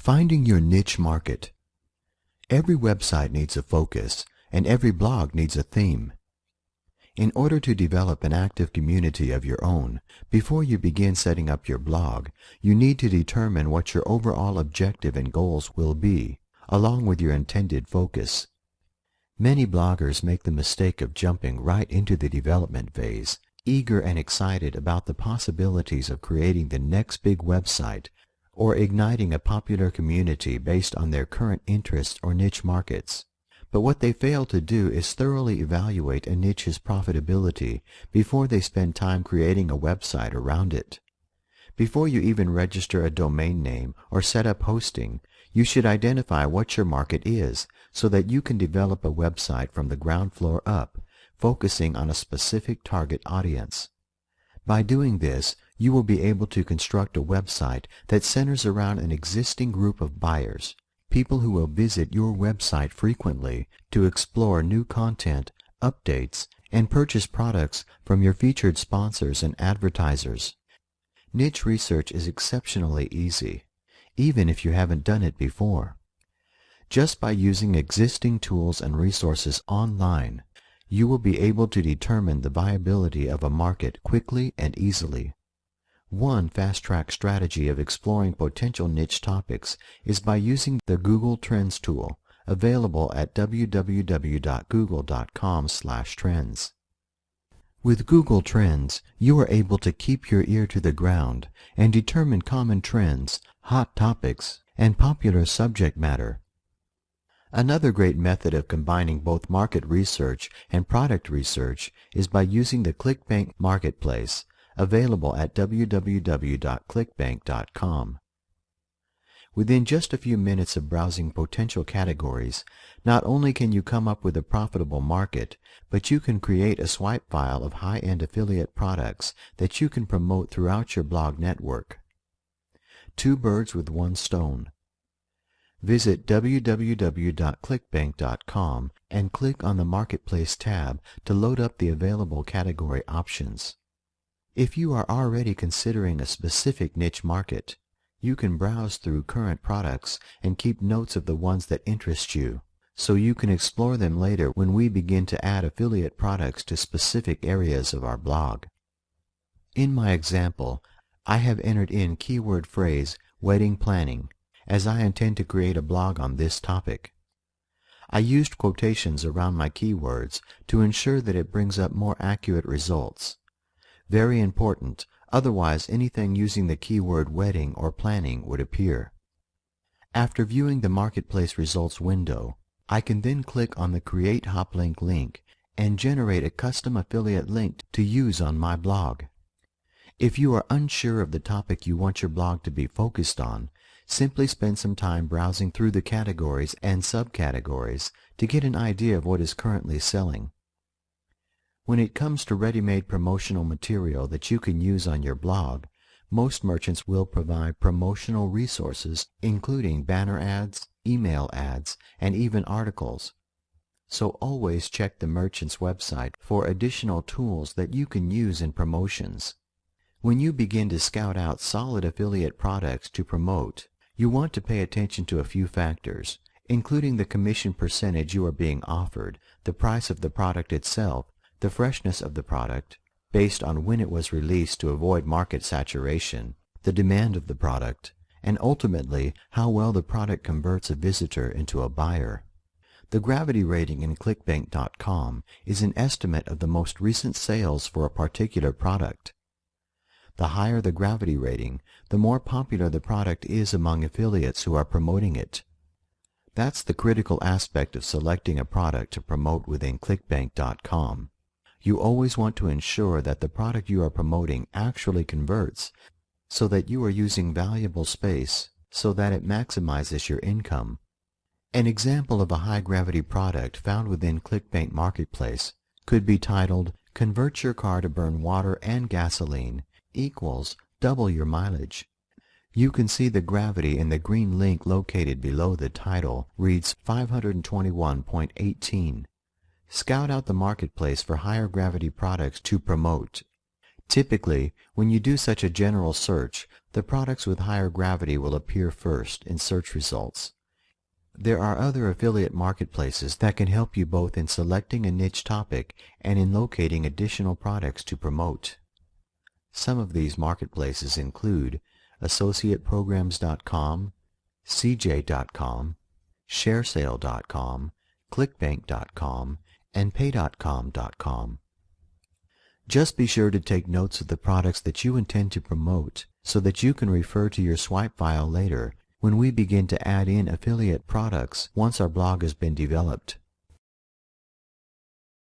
Finding your niche market. Every website needs a focus, and every blog needs a theme. In order to develop an active community of your own, before you begin setting up your blog, you need to determine what your overall objective and goals will be, along with your intended focus. Many bloggers make the mistake of jumping right into the development phase, eager and excited about the possibilities of creating the next big website or igniting a popular community based on their current interests or niche markets. But what they fail to do is thoroughly evaluate a niche's profitability before they spend time creating a website around it. Before you even register a domain name or set up hosting, you should identify what your market is so that you can develop a website from the ground floor up, focusing on a specific target audience. By doing this, you will be able to construct a website that centers around an existing group of buyers, people who will visit your website frequently to explore new content, updates, and purchase products from your featured sponsors and advertisers. Niche research is exceptionally easy, even if you haven't done it before. Just by using existing tools and resources online, you will be able to determine the viability of a market quickly and easily. One fast-track strategy of exploring potential niche topics is by using the Google Trends tool, available at www.google.com/trends. With Google Trends, you are able to keep your ear to the ground and determine common trends, hot topics, and popular subject matter. Another great method of combining both market research and product research is by using the ClickBank Marketplace, available at www.clickbank.com. Within just a few minutes of browsing potential categories, not only can you come up with a profitable market, but you can create a swipe file of high-end affiliate products that you can promote throughout your blog network. Two birds with one stone. Visit www.clickbank.com and click on the Marketplace tab to load up the available category options. If you are already considering a specific niche market, you can browse through current products and keep notes of the ones that interest you, so you can explore them later when we begin to add affiliate products to specific areas of our blog. In my example, I have entered in keyword phrase wedding planning, as I intend to create a blog on this topic. I used quotations around my keywords to ensure that it brings up more accurate results. Very important, otherwise anything using the keyword wedding or planning would appear. After viewing the Marketplace results window, I can then click on the Create Hoplink link and generate a custom affiliate link to use on my blog. If you are unsure of the topic you want your blog to be focused on, simply spend some time browsing through the categories and subcategories to get an idea of what is currently selling. When it comes to ready-made promotional material that you can use on your blog, most merchants will provide promotional resources, including banner ads, email ads, and even articles. So always check the merchant's website for additional tools that you can use in promotions. When you begin to scout out solid affiliate products to promote, you want to pay attention to a few factors, including the commission percentage you are being offered, the price of the product itself, the freshness of the product, based on when it was released to avoid market saturation, the demand of the product, and ultimately how well the product converts a visitor into a buyer. The gravity rating in clickbank.com is an estimate of the most recent sales for a particular product. The higher the gravity rating, the more popular the product is among affiliates who are promoting it. That's the critical aspect of selecting a product to promote within clickbank.com. You always want to ensure that the product you are promoting actually converts, so that you are using valuable space so that it maximizes your income. An example of a high-gravity product found within ClickBank Marketplace could be titled, "Convert your car to burn water and gasoline equals double your mileage." You can see the gravity in the green link located below the title reads 521.18. Scout out the marketplace for higher gravity products to promote. Typically, when you do such a general search, the products with higher gravity will appear first in search results. There are other affiliate marketplaces that can help you both in selecting a niche topic and in locating additional products to promote. Some of these marketplaces include AssociatePrograms.com, CJ.com, ShareSale.com, ClickBank.com, and Pay.com.com. Just be sure to take notes of the products that you intend to promote so that you can refer to your swipe file later when we begin to add in affiliate products once our blog has been developed.